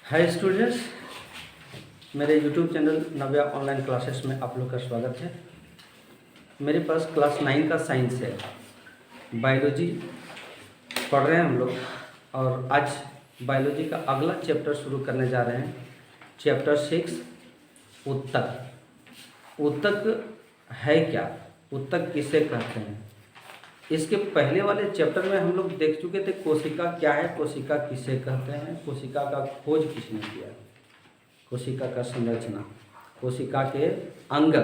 Hi students, मेरे YouTube channel नव्या online classes में आप लोग का स्वागत है। मेरे पास क्लास 9 का साइंस है, बायोलॉजी पढ़ रहे हैं हम लोग। और आज बायोलॉजी का अगला चैप्टर शुरू करने जा रहे हैं, चैप्टर 6 ऊतक। ऊतक है क्या? ऊतक किसे कहते हैं? इसके पहले वाले चैप्टर में हम लोग देख चुके थे कोशिका क्या है, कोशिका किसे कहते हैं, कोशिका का खोज किसने किया, कोशिका का संरचना, कोशिका के अंग,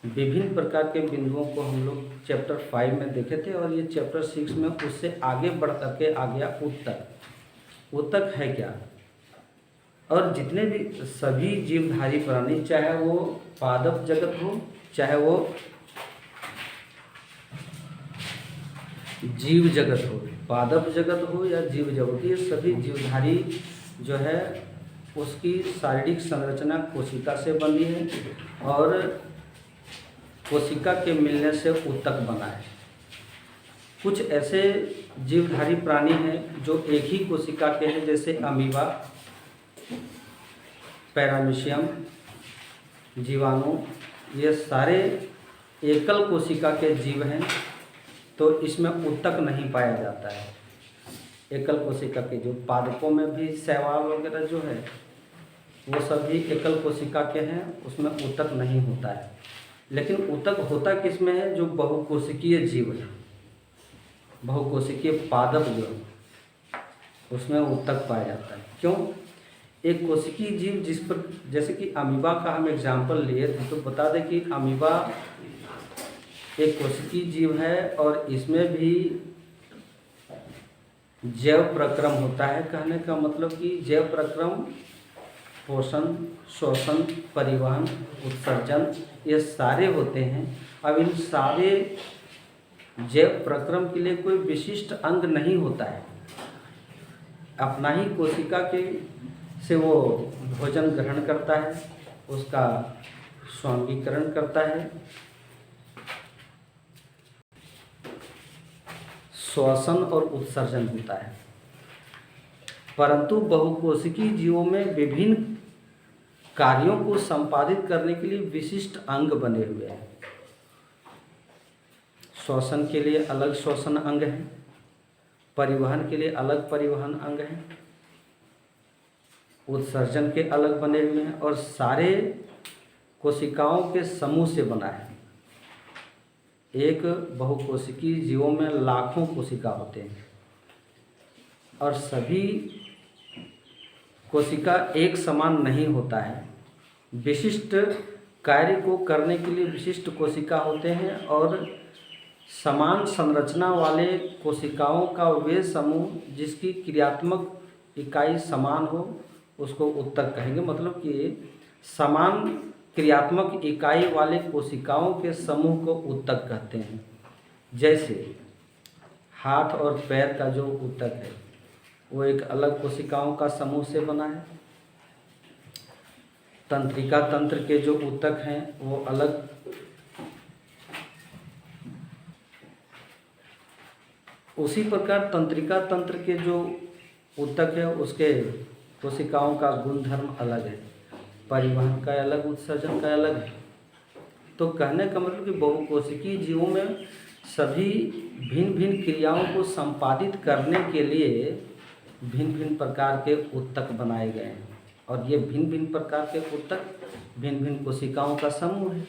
विभिन्न प्रकार के बिंदुओं को हम लोग चैप्टर 5 में देखे थे। और ये चैप्टर 6 में उससे आगे बढ़ करके आ गया ऊतक। ऊतक है क्या? और जितने भी सभी जीवधारी प्राणी, चाहे वो पादप जगत हो, चाहे वो जीव जगत हो, पादप जगत हो या जीव जगत, ये सभी जीवधारी जो है उसकी शारीरिक संरचना कोशिका से बनी है और कोशिका के मिलने से ऊतक बना है। कुछ ऐसे जीवधारी प्राणी हैं जो एक ही कोशिका के हैं, जैसे अमीबा, पैरामीशियम, जीवाणु, ये सारे एकल कोशिका के जीव हैं, तो इसमें ऊतक नहीं पाया जाता है। एकल कोशिका के जो पादपों में भी शैवाल वगैरह जो है वो सभी एकल कोशिका के हैं, उसमें ऊतक नहीं होता है। लेकिन ऊतक होता किसमें है? जो बहुकोशिकीय जीव है, बहुकोशिकीय पादप जो है उसमें ऊतक पाया जाता है। क्यों? एक कोशिकीय जीव जिस पर, जैसे कि अमीबा का हम एग्जाम्पल लिए थे, तो बता दें कि अमीबा एक कोशिकीय जीव है और इसमें भी जैव प्रक्रम होता है। कहने का मतलब कि जैव प्रक्रम पोषण, शोषण, परिवहन, उत्सर्जन, ये सारे होते हैं। अब इन सारे जैव प्रक्रम के लिए कोई विशिष्ट अंग नहीं होता है, अपना ही कोशिका के से वो भोजन ग्रहण करता है, उसका स्वांगीकरण करता है, श्वसन और उत्सर्जन होता है। परंतु बहुकोशिकीय जीवों में विभिन्न कार्यों को संपादित करने के लिए विशिष्ट अंग बने हुए हैं। श्वसन के लिए अलग श्वसन अंग है, परिवहन के लिए अलग परिवहन अंग है, उत्सर्जन के अलग बने हुए हैं, और सारे कोशिकाओं के समूह से बना है। एक बहुकोशिकीय जीवों में लाखों कोशिका होते हैं और सभी कोशिका एक समान नहीं होता है। विशिष्ट कार्य को करने के लिए विशिष्ट कोशिका होते हैं, और समान संरचना वाले कोशिकाओं का वे समूह जिसकी क्रियात्मक इकाई समान हो उसको ऊतक कहेंगे। मतलब कि समान क्रियात्मक इकाई वाले कोशिकाओं के समूह को ऊतक कहते हैं। जैसे हाथ और पैर का जो ऊतक है वो एक अलग कोशिकाओं का समूह से बना है। तंत्रिका तंत्र के जो ऊतक हैं वो अलग, उसी प्रकार तंत्रिका तंत्र के जो ऊतक है उसके कोशिकाओं का गुणधर्म अलग है, परिवहन का अलग, उत्सर्जन का अलग है। तो कहने का मतलब कि बहुकोशिकीय जीवों में सभी भिन्न भिन्न क्रियाओं को संपादित करने के लिए भिन्न भिन्न प्रकार के ऊतक बनाए गए हैं, और ये भिन्न भिन्न प्रकार के ऊतक भिन्न भिन्न कोशिकाओं का समूह है।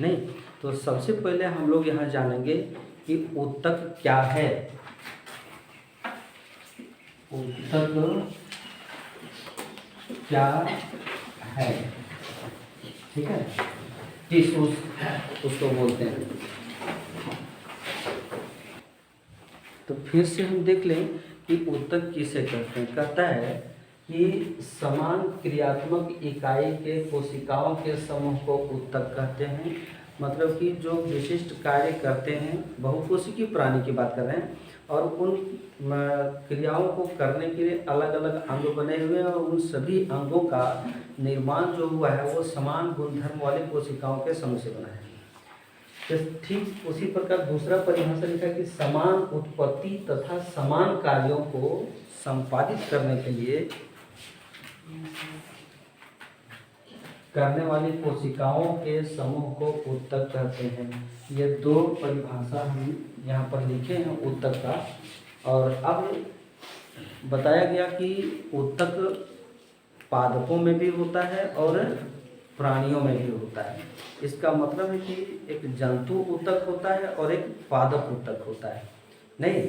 नहीं तो सबसे पहले हम लोग यहाँ जानेंगे कि ऊतक क्या है। ऊतक क्या है? ठीक है, टिश्यूज उसको बोलते हैं। तो फिर से हम देख लें कि ऊतक किसे कहते हैं। कहता है कि समान क्रियात्मक इकाई के कोशिकाओं के समूह को ऊतक कहते हैं। मतलब कि जो विशिष्ट कार्य करते हैं, बहुकोशिकीय प्राणी की बात कर रहे हैं, और उन क्रियाओं को करने के लिए अलग अलग अंग बने हुए हैं, और उन सभी अंगों का निर्माण जो हुआ है वो समान गुणधर्म वाले कोशिकाओं के समूह से बना है। तो ठीक उसी प्रकार दूसरा परिभाषा लिखा कि समान उत्पत्ति तथा समान कार्यों को संपादित करने के लिए करने वाली कोशिकाओं के समूह को ऊतक कहते हैं। ये दो परिभाषा हम यहाँ पर लिखे हैं ऊतक का। और अब बताया गया कि ऊतक पादपों में भी होता है और प्राणियों में भी होता है। इसका मतलब है कि एक जंतु ऊतक होता है और एक पादप ऊतक होता है। नहीं,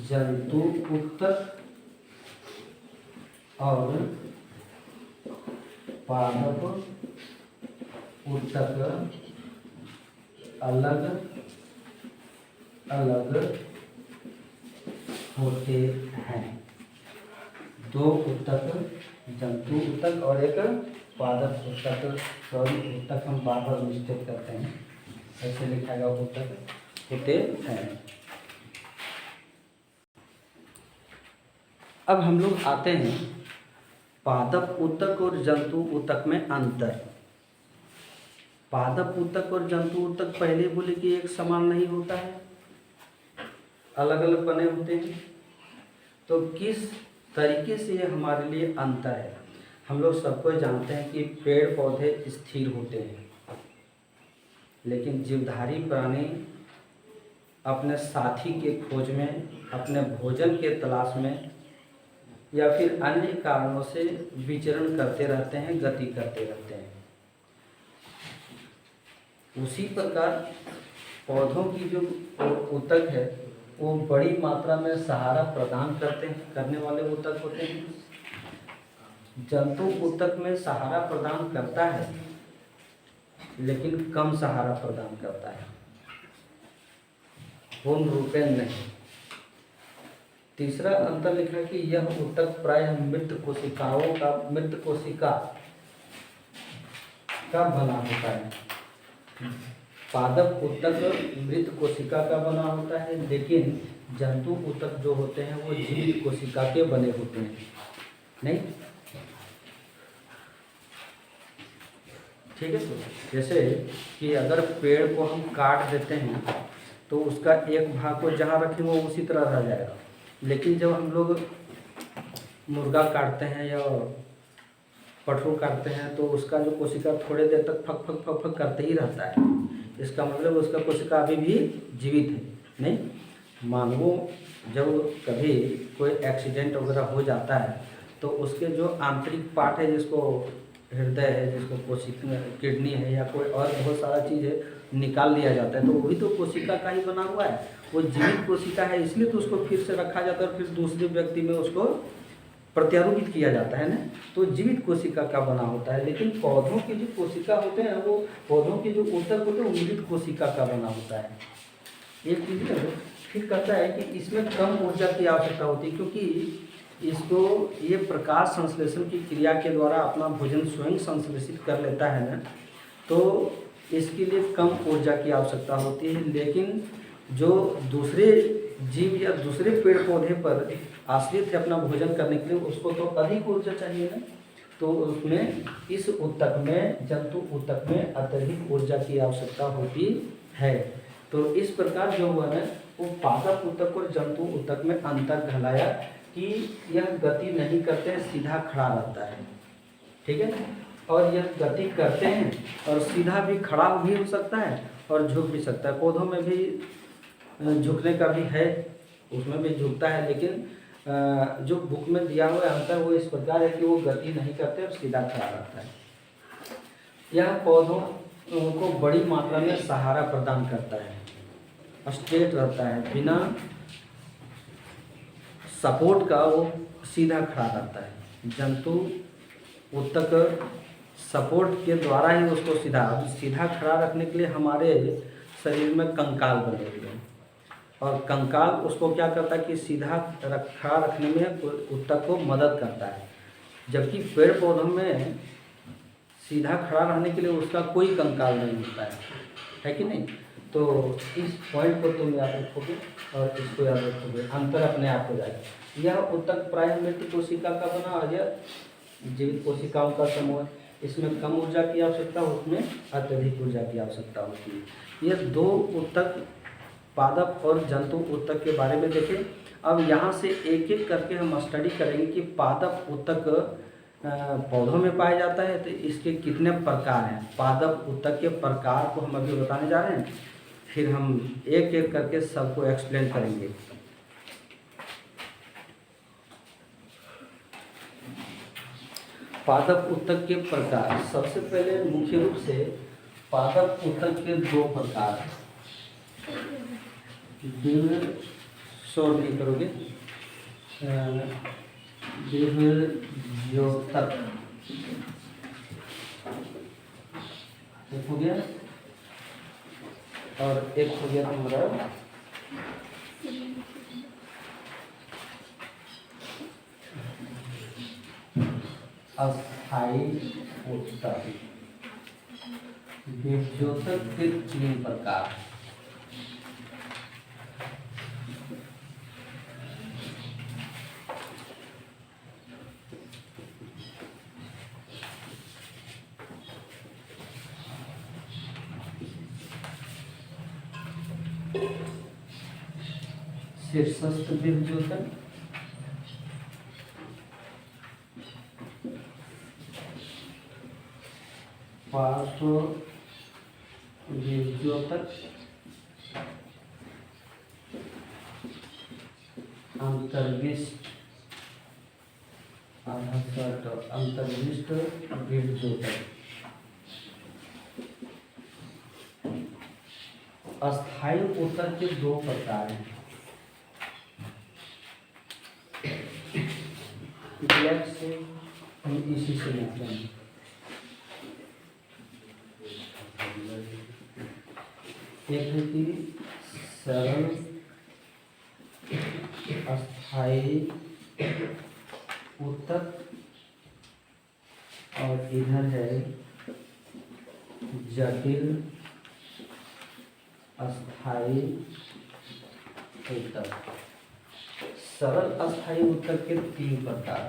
जंतु ऊतक और पादप ऊतक अलग अलग होते हैं। दो ऊतक, जंतु ऊतक और एक पादप ऊतक, सॉरी ऊतक हम बार बार मिस्टेक करते हैं, ऐसे लिखा गया ऊतक होते हैं। अब हम लोग आते हैं पादप ऊतक और जंतु ऊतक में अंतर। पादप ऊतक और जंतु ऊतक पहले बोले कि एक समान नहीं होता है, अलग अलग बने होते हैं। तो किस तरीके से ये हमारे लिए अंतर है? हम लोग सबको जानते हैं कि पेड़ पौधे स्थिर होते हैं, लेकिन जीवधारी प्राणी अपने साथी के खोज में, अपने भोजन के तलाश में या फिर अन्य कारणों से विचरण करते रहते हैं, गति करते रहते हैं। उसी प्रकार पौधों की जो ऊतक है वो बड़ी मात्रा में सहारा प्रदान करने वाले ऊतक होते हैं। जंतु ऊतक में सहारा प्रदान करता है लेकिन कम सहारा प्रदान करता है, पूर्ण रूपेण नहीं। तीसरा अंतर लिखा है कि यह ऊतक प्रायः मृत कोशिका का बना होता है। पादप ऊतक मृत कोशिका का बना होता है, लेकिन जंतु ऊतक जो होते हैं वो जीवित कोशिका के बने होते हैं। नहीं, ठीक है। तो जैसे कि अगर पेड़ को हम काट देते हैं तो उसका एक भाग को जहाँ रखें वो उसी तरह रह जाएगा, लेकिन जब हम लोग मुर्गा काटते हैं या पठरू काटते हैं तो उसका जो कोशिका थोड़े देर तक फक फक फक फक करते ही रहता है। इसका मतलब उसका कोशिका अभी भी जीवित है। नहीं, मानवों जब कभी कोई एक्सीडेंट वगैरह हो जाता है तो उसके जो आंतरिक पार्ट है, जिसको हृदय है, जिसको कोशिका किडनी है या कोई और बहुत सारा चीज़ है, निकाल लिया जाता है तो वो भी तो कोशिका का ही बना हुआ है। वो जीवित कोशिका है, इसलिए तो उसको फिर से रखा जाता है और फिर दूसरे व्यक्ति में उसको प्रत्यारोपित किया जाता है ना, तो जीवित कोशिका का बना होता है। लेकिन पौधों की जो कोशिका होते हैं वो, पौधों की जो ऊतक होते हैं वो मृत कोशिका का बना होता है। एक चीज़ है। फिर कहता है कि इसमें कम ऊर्जा की आवश्यकता होती है, क्योंकि इसको ये प्रकाश संश्लेषण की क्रिया के द्वारा अपना भोजन स्वयं संश्लेषित कर लेता है ना, तो इसके लिए कम ऊर्जा की आवश्यकता होती है। लेकिन जो दूसरे जीव या दूसरे पेड़ पौधे पर आश्रित है अपना भोजन करने के लिए, उसको तो अधिक ऊर्जा चाहिए ना, तो उसमें इस ऊतक में, जंतु ऊतक में अत्यधिक ऊर्जा की आवश्यकता होती है। तो इस प्रकार जो हुआ है वो पादप ऊतक और जंतु ऊतक में अंतर कहलाया कि यह गति नहीं करते, सीधा खड़ा रहता है। ठीक है ना, और यह गति करते हैं और सीधा भी खड़ा भी हो सकता है और झुक भी सकता है। पौधों में भी झुकने का भी है, उसमें भी झुकता है, लेकिन जो बुक में दिया हुआ अंतर वो इस प्रकार है कि वो गति नहीं करते और सीधा खड़ा रहता है। यह पौधों को बड़ी मात्रा में सहारा प्रदान करता है, स्ट्रेट रहता है, बिना सपोर्ट का वो सीधा खड़ा रहता है। जंतु ऊतक सपोर्ट के द्वारा ही उसको सीधा खड़ा रखने के लिए हमारे शरीर में कंकाल बने हुए हैं, और कंकाल उसको क्या करता है कि सीधा खड़ा रखने में ऊतक को मदद करता है। जबकि पेड़ पौधों में सीधा खड़ा रहने के लिए उसका कोई कंकाल नहीं होता है कि नहीं। तो इस पॉइंट को तुम याद रखोगे और इसको याद रखोगे, अंतर अपने आप हो जाएगा। यह ऊतक प्रायः मृत कोशिका का बना और यह जीवित कोशिकाओं का समूह है। इसमें कम ऊर्जा की आवश्यकता, उसमें अत्यधिक ऊर्जा की आवश्यकता होती है। यह दो ऊतक पादप और जंतु ऊतक के बारे में देखें। अब यहाँ से एक एक करके हम स्टडी करेंगे कि पादप ऊतक पौधों में पाया जाता है तो इसके कितने प्रकार हैं। पादप ऊतक के प्रकार को हम अभी बताने जा रहे हैं, फिर हम एक एक करके सबको एक्सप्लेन करेंगे। पादप ऊतक के प्रकार, सबसे पहले मुख्य रूप से पादप ऊतक के दो प्रकार, शोर नहीं करोगे, द्योतक एक हो गया और एक हो गया तुम्हारा अस्थायी ऊतक। द्योतक के तीन प्रकार, शीर्षस्थ द्योतक, पार्श्व द्योतक, अंतर्विष्ट अंतर्विष्ट द्योतक। अस्थायी ऊतक के दो प्रकार हैं, ब्लैक से हम इसी से लिखते हैं। एक है कि सरल अस्थायी ऊतक और इधर है जटिल अस्थायी ऊतक। सरल अस्थायी ऊतक के तीन प्रकार,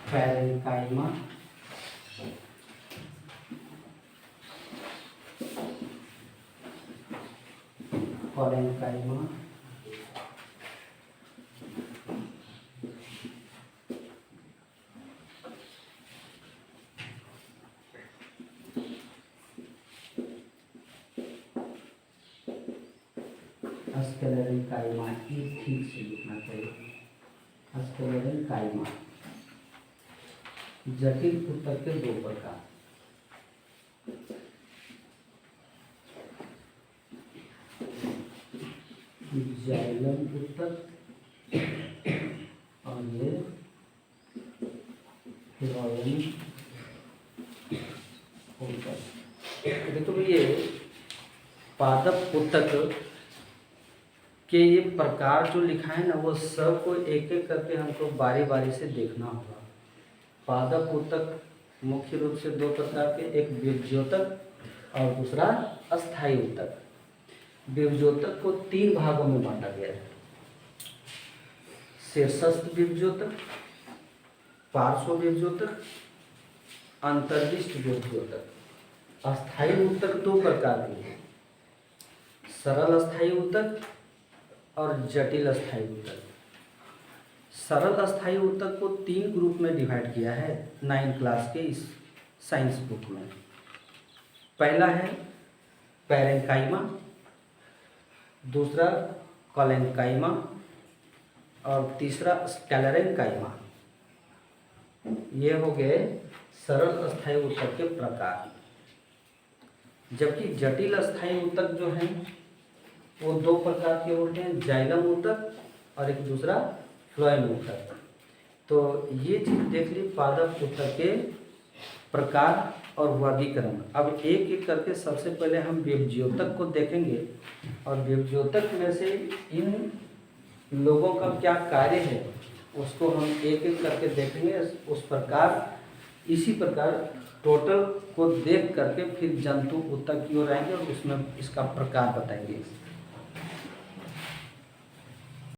पैरेन्काइमा, कोलेन्काइमा, स्क्लेरेन्काइमा। ये ठीक से लिखना चाहिए, स्क्लेरेन्काइमा। जटिल ऊतक के दो प्रकार, जाइलम ऊतक और ये फिलोएम ऊतक। देखो ये पादप ऊतक के ये प्रकार जो लिखा है ना, वो सब को एक एक करके हमको बारी बारी से देखना होगा। पादप ऊतक मुख्य रूप से दो प्रकार के, एक विभज्योतक और दूसरा अस्थायी ऊतक। विभज्योतक को तीन भागों में बांटा गया है, शीर्षस्थ विभज्योतक, पार्श्व विभज्योतक, अंतर्विष्ट विभज्योतक। अस्थायी ऊतक दो प्रकार के हैं, सरल अस्थायी ऊतक और जटिल अस्थायी ऊतक। सरल अस्थायी ऊतक को तीन ग्रुप में डिवाइड किया है 9th क्लास के इस साइंस बुक में। पहला है पैरेन्काइमा, दूसरा कोलेन्काइमा और तीसरा स्क्लेरेन्काइमा। ये हो गए सरल अस्थायी ऊतक के प्रकार। जबकि जटिल अस्थायी ऊतक जो हैं वो दो प्रकार के होते हैं, जाइलम ऊतक और एक दूसरा फ्लोएम ऊतक। तो ये चीज देख ली पादप ऊतक के प्रकार और वर्गीकरण। अब एक एक करके सबसे पहले हम विभज्योतक को देखेंगे और विभज्योतक में से इन लोगों का क्या कार्य है उसको हम एक एक करके देखेंगे। उस प्रकार इसी प्रकार टोटल को देख करके फिर जंतु ऊतक की ओर आएंगे और उसमें इसका प्रकार बताएंगे।